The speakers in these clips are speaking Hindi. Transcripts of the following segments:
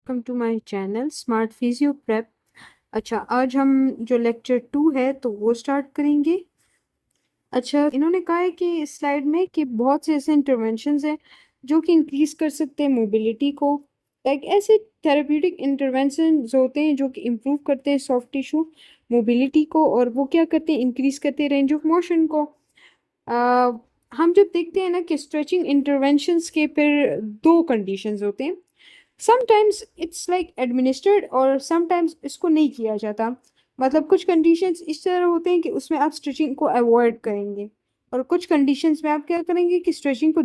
Welcome to my channel smart physio prep. अच्छा, आज हम जो लेक्चर 2 है तो वो स्टार्ट करेंगे। अच्छा, इन्होंने कहा है कि इस स्लाइड में कि बहुत से ऐसे इंटरवेंशंस हैं जो कि इंक्रीज कर सकते हैं मोबिलिटी को। लाइक ऐसे थेरेप्यूटिक इंटरवेंशंस होते हैं जो कि इम्प्रूव करते हैं सॉफ्ट टिश्यू मोबिलिटी को, और वो क्या करते हैं, इंक्रीज करते हैं रेंज ऑफ मोशन को। आ, हम जब देखते हैं ना कि स्ट्रेचिंग इंटरवेंशंस के फिर दो कंडीशंस होते हैं। समटाइम्स इट्स लाइक एडमिनिस्ट्रेड और समटाइम्स इसको नहीं किया जाता। मतलब कुछ कंडीशंस इस तरह होते हैं कि उसमें आप स्ट्रेचिंग को अवॉइड करेंगे, और कुछ कंडीशंस में आप क्या करेंगे कि स्ट्रेचिंग को।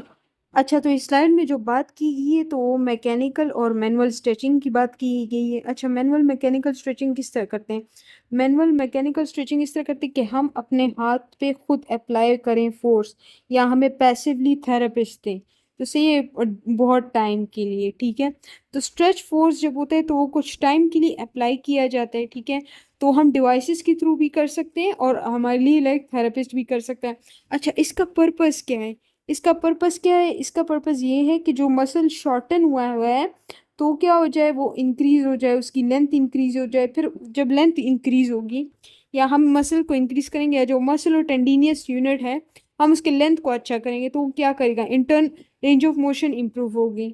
अच्छा, तो इस स्लाइड में जो बात की गई है तो वो मैकेनिकल और मैनुअल स्ट्रेचिंग की बात की गई है। अच्छा, मैनुअल मैकेनिकल स्ट्रेचिंग किस तरह करते हैं? मैनुअल मैकेनिकल स्ट्रेचिंग इस तरह करते हैं कि हम अपने हाथ पे खुद अप्लाई करें फोर्स, या हमें पैसिवली थेरेपिस्ट दें, तो सही है, बहुत टाइम के लिए। ठीक है, तो स्ट्रेच फोर्स जब होता है तो वो कुछ टाइम के लिए अप्लाई किया जाता है। ठीक है, तो हम डिवाइसेस के थ्रू भी कर सकते हैं और हमारे लिए लाइक थेरेपिस्ट भी कर सकता है। अच्छा, इसका पर्पस क्या है? इसका पर्पस क्या है? इसका पर्पस ये है कि जो मसल शॉर्टन हुआ हुआ है तो क्या हो जाए, वो इंक्रीज हो जाए, उसकी लेंथ इंक्रीज हो जाए। फिर जब लेंथ इंक्रीज होगी या हम मसल को इंक्रीज करेंगे, या जो मसल और टेंडिनियस यूनिट है हम उसके लेंथ को अच्छा करेंगे, तो वो क्या करेगा, intern range of motion improve होगी।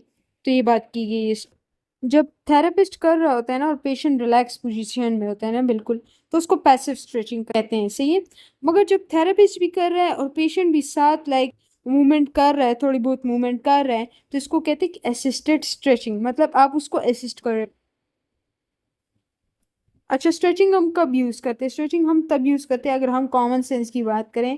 तो ये बात की गई है। जब थेरेपिस्ट कर रहा होता है ना और पेशेंट रिलैक्स पोजीशन में होता है ना, बिल्कुल, तो उसको पैसिव स्ट्रेचिंग कहते हैं, सही है। मगर जब थेरेपिस्ट भी कर रहा है और पेशेंट भी साथ लाइक मूवमेंट कर रहा है, थोड़ी बहुत मूवमेंट कर रहा है, तो इसको कहते हैं कि असिस्टेड स्ट्रेचिंग, मतलब आप उसको असिस्ट कर रहे हैं। अच्छा, स्ट्रेचिंग हम कब यूज़ करते हैं? स्ट्रेचिंग हम तब यूज़ करते हैं, अगर हम कॉमन सेंस की बात करें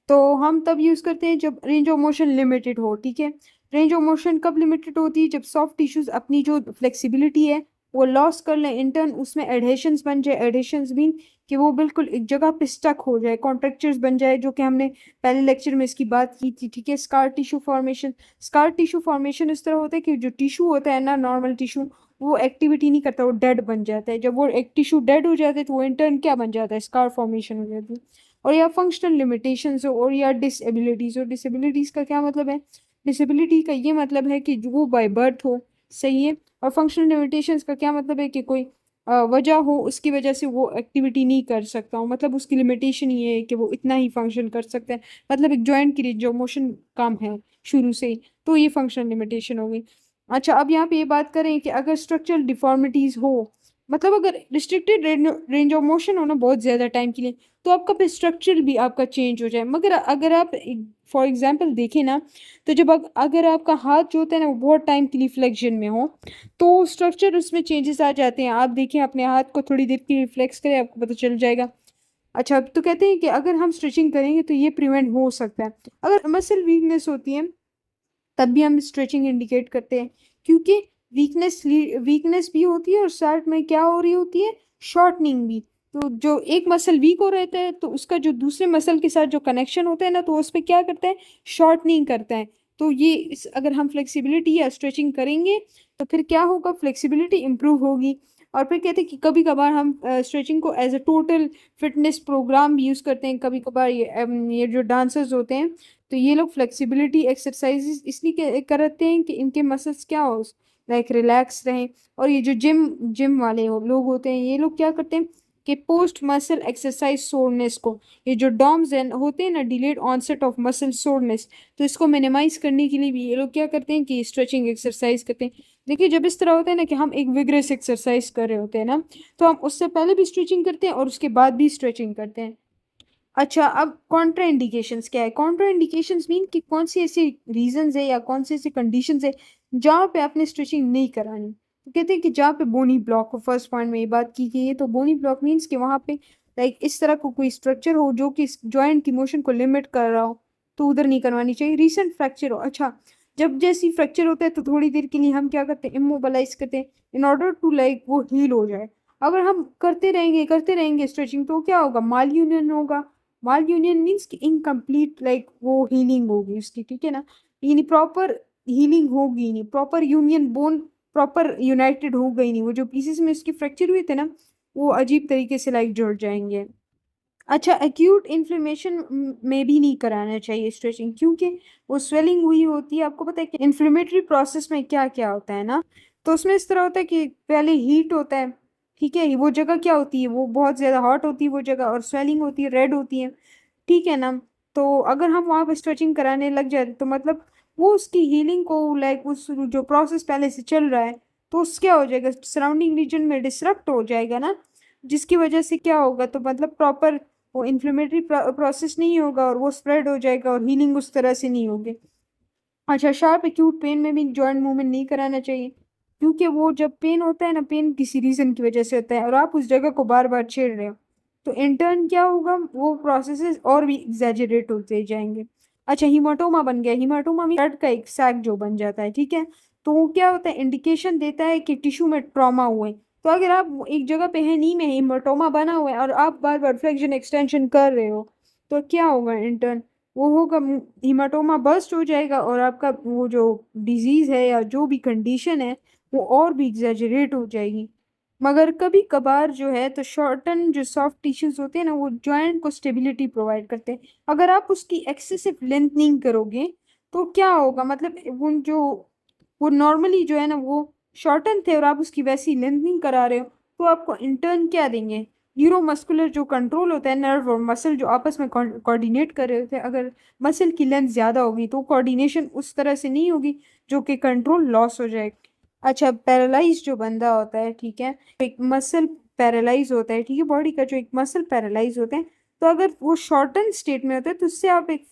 तो हम तब यूज़ करते हैं जब रेंज ऑफ मोशन लिमिटेड हो। ठीक है, रेंज ऑफ मोशन कब लिमिटेड होती है? जब सॉफ्ट टिश्यूज अपनी जो फ्लेक्सिबिलिटी है वो लॉस कर लें, इंटर्न उसमें एडहेशंस बन जाए। एडहेशंस मीन कि वो बिल्कुल एक जगह पे स्टक हो जाए, कॉन्ट्रेक्चर्स बन जाए, जो कि हमने पहले लेक्चर में इसकी बात की थी। ठीक है, scar tissue formation. Scar tissue formation इस तरह होता है कि जो टिश्यू होता है ना, नॉर्मल टिश्यू, वो एक्टिविटी नहीं करता, वो डेड बन जाता है। जब वो एक टिश्यू डेड हो जाता है तो वो इंटर्न क्या बन जाता है, स्कार फॉर्मेशन हो जाती है। और या फंक्शनल लिमिटेशंस हो, और या डिसेबिलिटीज हो। डिसेबिलिटीज का क्या मतलब है? डिसेबिलिटी का ये मतलब है कि जो वो बाय बर्थ हो, सही है। और फंक्शनल लिमिटेशंस का क्या मतलब है कि कोई वजह हो, उसकी वजह से वो एक्टिविटी नहीं कर सकता हो, मतलब उसकी लिमिटेशन ये है कि वो इतना ही फंक्शन कर सकता है। मतलब एक जॉइंट की रेंज ऑफ मोशन कम है शुरू से ही, तो ये फंक्शनल लिमिटेशन होगी। अच्छा, अब यहाँ पे ये बात करें कि अगर स्ट्रक्चरल डिफॉर्मिटीज हो, मतलब अगर रिस्ट्रिक्टेड रेंज ऑफ मोशन हो ना बहुत ज़्यादा टाइम के लिए, तो आपका स्ट्रक्चर भी आपका चेंज हो जाए। मगर अगर आप फॉर एग्जांपल देखें ना, तो जब अगर आपका हाथ जो होता है ना वो बहुत टाइम के लिए फ्लेक्शन में हो, तो स्ट्रक्चर उसमें चेंजेस आ जाते हैं। आप देखें, अपने हाथ को थोड़ी देर के लिए फ्लेक्स करें, आपको पता चल जाएगा। अच्छा, तो कहते हैं कि अगर हम स्ट्रेचिंग करेंगे तो ये प्रिवेंट हो सकता है। अगर मसल वीकनेस होती है तब भी हम स्ट्रेचिंग इंडिकेट करते हैं, क्योंकि वीकनेस वीकनेस भी होती है और साथ में क्या हो रही होती है, शॉर्टनिंग भी। तो जो एक मसल वीक हो रहता है तो उसका जो दूसरे मसल के साथ जो कनेक्शन होता है ना, तो उस पर क्या करता है, शॉर्टनिंग करता है। तो ये अगर हम फ्लेक्सिबिलिटी या स्ट्रेचिंम करेंगे तो फिर क्या होगा, फ्लेक्सिबिलिटी इंप्रूव होगी। और फिर कहते हैं कि कभी कभार हम स्ट्रेचिंग को as a total fitness program भी यूज़ करते हैं। कभी कभार ये जो डांसर्स होते हैं तो ये लोग फ्लेक्सिबिलिटी एक्सरसाइजेस इसलिए करते हैं कि इनके मसल्स क्या हो, लाइक रिलैक्स रहें। और ये जो जिम जिम वाले लोग होते हैं, ये लोग क्या करते हैं कि पोस्ट मसल एक्सरसाइज सोरनेस को, ये जो डॉम्स होते हैं ना, delayed onset of muscle soreness, तो इसको मिनिमाइज करने के लिए भी ये लोग क्या करते हैं कि स्ट्रेचिंग एक्सरसाइज करते हैं। देखिए, जब इस तरह होता है ना कि हम एक विग्रेस एक्सरसाइज कर रहे होते हैं ना, तो हम उससे पहले भी स्ट्रेचिंग करते हैं और उसके बाद भी स्ट्रेचिंग करते हैं। अच्छा, अब कॉन्ट्रा इंडिकेशंस क्या है? कॉन्ट्रा इंडिकेशंस मीन कि कौन सी ऐसी रीजंस है या कौन सी ऐसी कंडीशंस है जहाँ पे आपने स्ट्रेचिंग नहीं करानी। तो कहते हैं कि जहाँ पे बोनी ब्लॉक हो, फर्स्ट पॉइंट में ये बात की गई है। तो बोनी ब्लॉक मीन्स कि वहाँ पे लाइक इस तरह को कोई स्ट्रक्चर हो जो कि जॉइंट की मोशन को लिमिट कर रहा हो, तो उधर नहीं करवानी चाहिए। रिसेंट फ्रैक्चर हो, अच्छा, जब जैसी फ्रैक्चर होता है तो थोड़ी देर के लिए हम क्या करते हैं, इमोबलाइज करते हैं इन ऑर्डर टू लाइक वो हील हो जाए। अगर हम करते रहेंगे स्ट्रेचिंग, तो क्या होगा, माल यूनियन होगा। माल यूनियन मीन्स कि इनकम्प्लीट लाइक वो हीलिंग होगी उसकी, ठीक है ना, यानी प्रॉपर हीलिंग होगी नहीं, proper union bone proper United हो गई नहीं, वो जो पीसेस में उसके फ्रैक्चर हुए थे ना, वो अजीब तरीके से लाइक जुड़ जाएंगे। अच्छा, एक्यूट इन्फ्लेमेशन में भी नहीं कराना चाहिए स्ट्रेचिंग, क्योंकि वो स्वेलिंग हुई होती है। आपको पता है कि इन्फ्लेमेटरी प्रोसेस में क्या क्या होता है ना, तो उसमें इस तरह होता है कि पहले हीट होता है, ठीक है, वो जगह क्या होती है, वो बहुत ज़्यादा हॉट होती है वो जगह, और स्वेलिंग होती है, रेड होती है, ठीक है ना। तो अगर हम वहाँ पे स्ट्रेचिंग कराने लग जाए तो मतलब वो उसकी हीलिंग को, लाइक उस जो प्रोसेस पहले से चल रहा है, तो उस क्या हो जाएगा, सराउंडिंग रीजन में डिसरप्ट हो जाएगा ना, जिसकी वजह से क्या होगा, तो मतलब प्रॉपर वो इन्फ्लेमेटरी प्रोसेस नहीं होगा और वो स्प्रेड हो जाएगा और हीलिंग उस तरह से नहीं होगी। अच्छा, शार्प एक्यूट पेन में भी जॉइंट मूवमेंट नहीं कराना चाहिए, क्योंकि वो जब पेन होता है ना, पेन किसी रीजन की वजह से होता है और आप उस जगह को बार बार छेड़ रहे हो, तो इंटर्न क्या होगा, वो प्रोसेसेस और भी एग्जैजरेट होते जाएंगे। अच्छा, हीमाटोमा बन गया, हीमाटोमा में ब्लड का एक सैक जो बन जाता है, ठीक है, तो वो क्या होता है, इंडिकेशन देता है कि टिश्यू में ट्रॉमा हुए। तो अगर आप एक जगह पे है, नी में हीमाटोमा बना हुआ है और आप बार बार फ्लेक्शन एक्सटेंशन कर रहे हो, तो क्या होगा इंटर्न, वो होगा, हीमाटोमा बर्स्ट हो जाएगा और आपका वो जो डिजीज है या जो भी कंडीशन है वो और भी एग्जैजरेट हो जाएगी। मगर कभी कभार जो है तो शॉर्टन जो सॉफ्ट टिश्यूज होते हैं ना, वो जॉइंट को स्टेबिलिटी प्रोवाइड करते हैं। अगर आप उसकी एक्सेसिव लेंथनिंग करोगे तो क्या होगा, मतलब वो नॉर्मली जो है ना वो शॉर्टन थे और आप उसकी वैसी लेंथनिंग करा रहे हो, तो आपको इंटर्न क्या देंगे, न्यूरोमस्कुलर जो कंट्रोल होता है, नर्व और मसल जो आपस में कोऑर्डिनेट कर रहे होते हैं, अगर मसल की लेंथ ज़्यादा होगी तो कोऑर्डिनेशन उस तरह से नहीं होगी, जो कि कंट्रोल लॉस हो जाएगा। अच्छा, पैरालाइज जो बंदा होता है, ठीक है, एक मसल पैरालाइज होता है, ठीक है, बॉडी का जो एक मसल पैरालाइज होते हैं, तो अगर वो शॉर्टन स्टेट में होता है तो उससे आप एक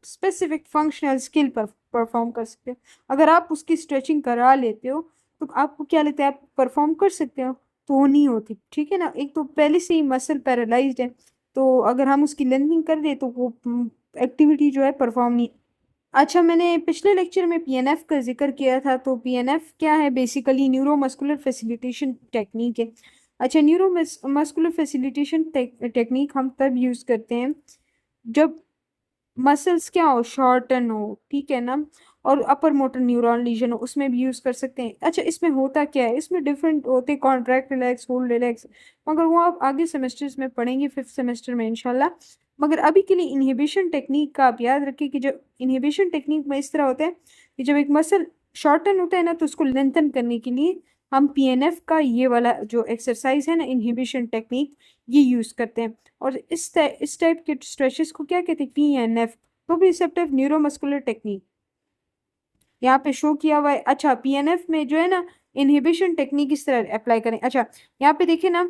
स्पेसिफिक फंक्शनल स्किल पर परफॉर्म कर सकते हो। अगर आप उसकी स्ट्रेचिंग करा लेते हो तो आपको क्या लगता है, आप परफॉर्म कर सकते हो, तो वो नहीं होती, ठीक है ना। एक तो पहले से ही मसल पैरालाइज्ड है, तो अगर हम उसकी लेंथनिंग कर दे तो वो एक्टिविटी जो है परफॉर्म नहीं। अच्छा, मैंने पिछले लेक्चर में पीएनएफ का जिक्र किया था, तो पीएनएफ क्या है, basically neuro muscular facilitation technique है। अच्छा, न्यूरो मस्कुलर फैसिलिटेशन टेक्निक हम तब यूज़ करते हैं जब मसल्स क्या हो, शॉर्टन हो, ठीक है ना, और अपर मोटर न्यूरॉन लीजन हो, उसमें भी यूज कर सकते हैं। अच्छा, इसमें होता क्या है, इसमें डिफरेंट होते हैं, कॉन्ट्रैक्ट, रिलैक्स, होल्ड, रिलैक्स, मगर वो आप आगे सेमेस्टर्स में पढ़ेंगे, फिफ्थ सेमेस्टर में इंशाल्लाह। मगर अभी के लिए इनहिबिशन टेक्निक का आप याद रखिए कि जब इनहिबिशन टेक्निक में इस तरह होता है कि जब एक मसल शॉर्टन होता है ना, तो उसको लेंथन करने के लिए हम पीएनएफ का ये वाला जो एक्सरसाइज है ना, इनहिबिशन टेक्निक, ये यूज करते हैं। और इस टाइप के स्ट्रेचेस को क्या कहते हैं, पीएनएफ, प्रोप्रियोसेप्टिव न्यूरोमस्कुलर टेक्निक, यहाँ पे शो किया हुआ है। अच्छा, पीएनएफ में जो है ना, इनहिबिशन टेक्निक इस तरह अप्लाई करें। अच्छा, यहाँ पे देखिए ना,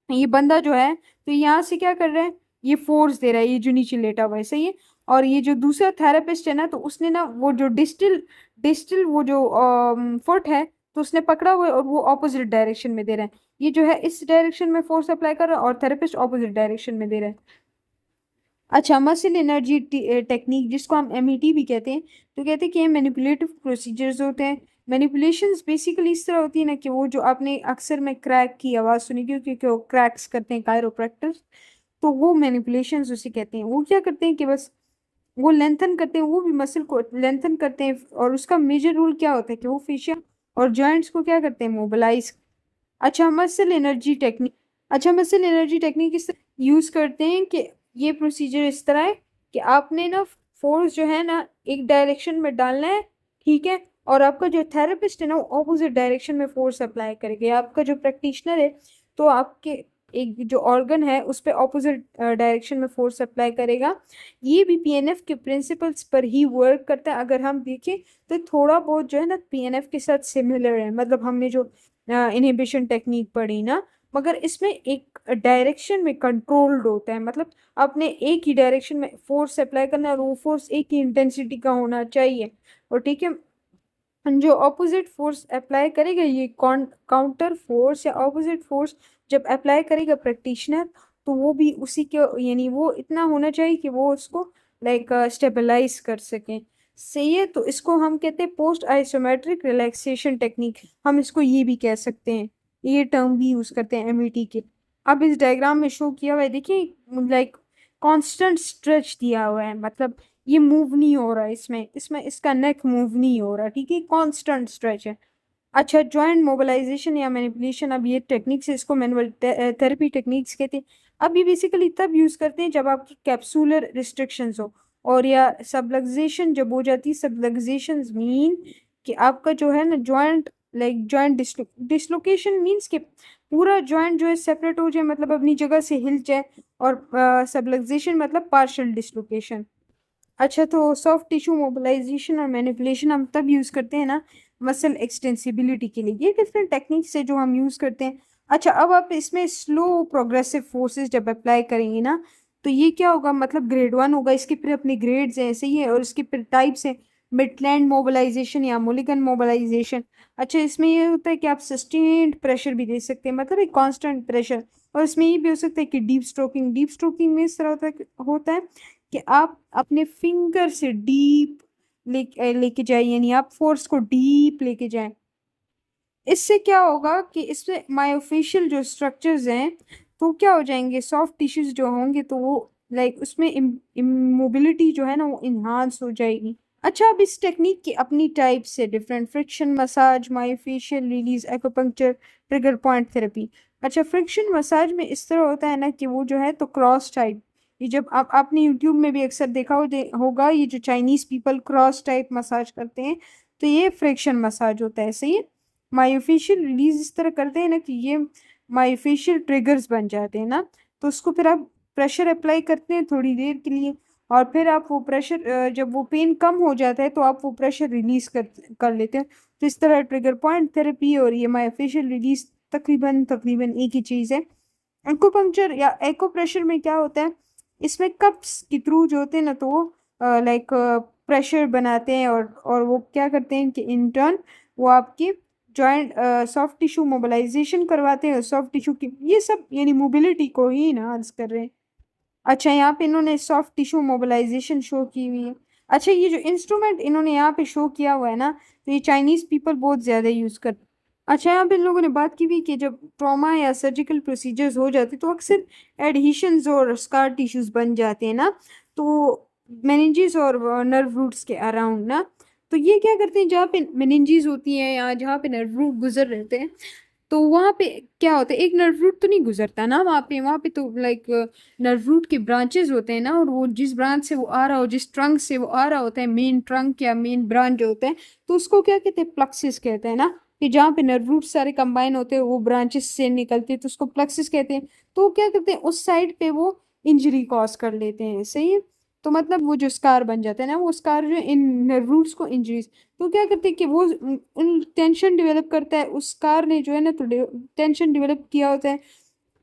ये बंदा जो है तो यहाँ से क्या कर रहा है, ये फोर्स दे रहा है, ये जो नीचे लेटा हुआ है, सही है। और ये जो दूसरा थेरेपिस्ट है ना, तो उसने ना वो जो डिस्टल डिस्टल वो जो फुट है, तो उसने पकड़ा हुआ है और वो ऑपोजिट डायरेक्शन में दे रहा है। ये जो है इस डायरेक्शन में फोर्स अप्लाई कर रहा है और थेरेपिस्ट ऑपोजिट डायरेक्शन में दे रहा है। अच्छा, मसल एनर्जी टेक्निक, जिसको हम एमईटी भी कहते हैं, तो कहते हैं कि ये मैनिपुलेटिव प्रोसीजर्स होते हैं। मैनिपुलेशंस बेसिकली इस तरह होती है ना कि वो जो आपने अक्सर में क्रैक की आवाज़ सुनी थी, क्योंकि वो क्रैक्स करते हैं कायरोप्रैक्टर्स, तो वो मैनिपुलेशंस उसे कहते हैं। वो क्या करते हैं कि बस वो लेंथन करते हैं, वो भी मसल को लेंथन करते हैं, और उसका मेजर रूल क्या होता है कि वो फेशिया और जॉइंट्स को क्या करते हैं, मोबिलाइज। अच्छा, मसल एनर्जी टेक्निक, अच्छा, मसल एनर्जी टेक्निक इस यूज करते हैं कि ये प्रोसीजर इस तरह है कि आपने ना फोर्स जो है ना एक डायरेक्शन में डालना है, ठीक है, और आपका जो थेरेपिस्ट है ना वो ऑपोजिट डायरेक्शन में फोर्स अप्लाई करेगा। आपका जो प्रैक्टिशनर है तो आपके एक जो ऑर्गन है उस पर ऑपोजिट डायरेक्शन में फोर्स अप्लाई करेगा। ये भी पीएनएफ के प्रिंसिपल्स पर ही वर्क करता है। अगर हम देखें तो थोड़ा बहुत जो है ना पीएनएफ के साथ सिमिलर है, मतलब हमने जो इनहिबिशन टेक्निक पढ़ी ना, मगर इसमें एक डायरेक्शन में कंट्रोल्ड होता है, मतलब आपने एक ही डायरेक्शन में फोर्स अप्लाई करना है और वो फोर्स एक ही इंटेंसिटी का होना चाहिए। और ठीक है, जो ऑपोजिट फोर्स अप्लाई करेगा, ये काउंटर फोर्स या ऑपोजिट फोर्स जब अप्लाई करेगा प्रैक्टिशनर, तो वो भी उसी के, यानी वो इतना होना चाहिए कि वो उसको लाइक स्टेबलाइज कर सकें, सही है। तो इसको हम कहते हैं पोस्ट आइसोमेट्रिक रिलैक्सेशन टेक्निक, हम इसको ये भी कह सकते हैं, ये टर्म भी यूज करते हैं एमईटी के। अब इस डायग्राम में शो किया हुआ है, देखिए, लाइक कांस्टेंट स्ट्रेच दिया हुआ है, मतलब ये मूव नहीं हो रहा है, इसमें इसमें इसका नेक मूव नहीं हो रहा, ठीक है, कांस्टेंट स्ट्रेच है। अच्छा, जॉइंट मोबिलाइजेशन या मैनिपुलेशन, अब ये टेक्निक्स है, इसको मैनुअल थेरेपी टेक्निक्स कहते हैं। अब ये बेसिकली तब यूज करते हैं जब आपकी कैप्सूलर रिस्ट्रिक्शंस हो, और या सबलक्सेशन जब हो जाती है। सबलक्सेशन मीन कि आपका जो है ना joint like joint dislocation means कि पूरा जॉइंट जो है सेपरेट हो जाए, मतलब अपनी जगह से हिल जाए। और सबलक्सेशन मतलब पार्शियल डिसलोकेशन। अच्छा, तो सॉफ्ट टिश्यू मोबिलाइजेशन और मैनिपुलेशन हम तब यूज़ करते हैं ना मसल एक्सटेंसिबिलिटी के लिए। ये डिफरेंट टेक्निक्स है जो हम यूज़ करते हैं। अच्छा, अब आप इसमें स्लो प्रोग्रेसिव फोर्सेस जब अप्लाई करेंगे ना, तो ये क्या होगा, मतलब ग्रेड 1 होगा, इसके फिर अपने ग्रेड्स हैं ऐसे ही है, और इसके फिर टाइप्स हैं मिडलैंड मोबिलाइजेशन या मुलिगन मोबिलाइजेशन। अच्छा, इसमें ये होता है कि आप सस्टेन्ड प्रेशर भी दे सकते हैं, मतलब एक कांस्टेंट प्रेशर। और इसमें ये भी हो सकता है कि डीप स्ट्रोकिंग में इस तरह होता है कि आप अपने फिंगर से डीप लेके जाए, यानी आप फोर्स को डीप लेके जाएं। इससे क्या होगा कि इसमें मायोफेशियल जो स्ट्रक्चर्स हैं तो क्या हो जाएंगे, सॉफ्ट टिश्यूज जो होंगे तो वो लाइक उसमें इमोबिलिटी जो है ना वो इन्हांस हो जाएगी। अच्छा, अब इस टेक्निक की अपनी टाइप से different friction massage, myofascial release, acupuncture, trigger point therapy. अच्छा, फ्रिक्शन मसाज में इस तरह होता है ना कि वो जो है तो क्रॉस टाइप, ये जब आप आपने यूट्यूब में भी अक्सर देखा होगा, ये जो Chinese people cross type massage करते हैं, तो ये फ्रिक्शन मसाज होता है। सही है। मायोफेशियल रिलीज इस तरह करते हैं ना कि ये मायोफेशियल ट्रिगर्स बन जाते हैं ना, तो उसको फिर आप प्रेशर अप्लाई करते हैं थोड़ी देर के लिए, और फिर आप वो प्रेशर जब वो पेन कम हो जाता है तो आप वो प्रेशर रिलीज कर लेते हैं। तो इस तरह ट्रिगर पॉइंट थेरेपी और ये मायोफेशियल रिलीज तकरीबन तकरीबन एक ही चीज़ है। एक्यूपंक्चर या एक्ो प्रेशर में क्या होता है, इसमें कप्स के थ्रू जो होते हैं ना तो वो लाइक प्रेशर बनाते हैं, और वो क्या करते हैं कि इन टर्न वो आपकी जॉइंट सॉफ्ट टिश्यू मोबिलाइजेशन करवाते हैं, सॉफ्ट टिश्यू की ये सब यानी मोबिलिटी को ही इनहांस कर रहे हैं। अच्छा, यहाँ पे इन्होंने सॉफ्ट टिश्यू मोबिलाइजेशन शो की हुई है। अच्छा, ये जो इंस्ट्रूमेंट इन्होंने यहाँ पे शो किया हुआ है ना, तो ये चाइनीज पीपल बहुत ज्यादा यूज कर। अच्छा, यहाँ पे इन लोगों ने बात की हुई कि जब ट्रॉमा या सर्जिकल प्रोसीजर्स हो जाते तो अक्सर एडहेशंस और स्कार टिश्यूज बन जाते हैं ना, तो मेनिंजेस और नर्व रूट्स के अराउंड ना, तो ये क्या करते हैं, जहाँ पे मेनिंजेस होती हैं या जहाँ पे नर्व रूट गुजर रहते हैं, तो वहां पे क्या होता है, एक नर्व रूट तो नहीं गुजरता ना वहां पे तो लाइक नर्व रूट के ब्रांचेस होते हैं ना, और वो जिस ब्रांच से वो आ रहा हो, जिस ट्रंक से वो आ रहा होता है, मेन ट्रंक या मेन ब्रांच जो होता है, तो उसको क्या कहते हैं, प्लक्सिस कहते हैं ना, कि जहाँ पे नर्व रूट सारे कंबाइन होते हैं वो ब्रांचेस से निकलते हैं, तो उसको प्लक्सिस कहते हैं। तो वो क्या करते हैं, उस साइड पे वो इंजरी कॉज कर लेते हैं। सही है। तो मतलब वो जो स्कार बन जाता है ना, वो स्कार जो इन नर्व रूट्स को इंजरीज, तो क्या करते हैं कि वो उन टेंशन डेवलप करता है, उस कार ने जो है ना तो टेंशन डेवलप किया होता है,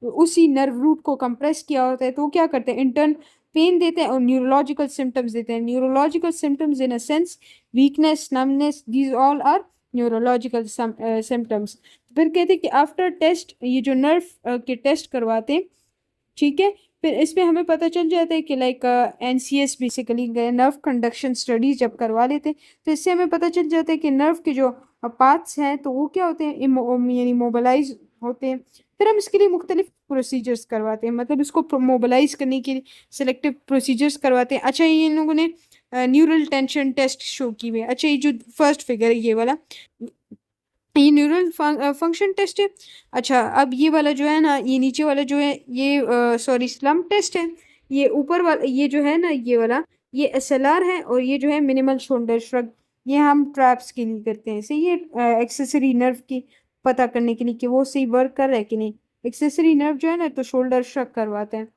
उसी नर्व रूट को कंप्रेस किया होता है, तो वो क्या करते हैं, इंटर्न पेन देते हैं और न्यूरोलॉजिकल सिम्टम्स देते हैं। Neurological symptoms in a sense weakness, numbness, these all are neurological symptoms. फिर कहते हैं कि आफ्टर टेस्ट ये जो नर्व के टेस्ट करवाते हैं, ठीक है, फिर इसमें हमें पता चल जाता है कि like NCS basically nerve conduction studies जब करवा लेते हैं, तो इससे हमें पता चल जाता है कि नर्व के जो पार्ट्स हैं तो वो क्या होते हैं, यानी मोबिलाइज होते हैं। फिर हम इसके लिए मुख्तलिफ प्रोसीजर्स करवाते हैं, मतलब इसको मोबिलाइज करने के लिए सिलेक्टिव प्रोसीजर्स करवाते हैं। अच्छा, ये इन लोगों ने न्यूरल टेंशन टेस्ट शो की हुई है। अच्छा, ये जो फर्स्ट फिगर है ये वाला, ये न्यूरल फंक्शन टेस्ट है। अच्छा, अब ये वाला जो है ना, ये नीचे वाला जो है ये सॉरी स्लम्प टेस्ट है। ये ऊपर वाला ये जो है ना ये वाला, ये एसएलआर है, और ये जो है मिनिमल शोल्डर श्रग, ये हम ट्रैप्स के लिए करते हैं। सही, ये एक्सेसरी नर्व की पता करने के लिए कि वो सही वर्क कर रहा है कि नहीं। एक्सेसरी नर्व जो है ना तो शोल्डर श्रग करवाते हैं।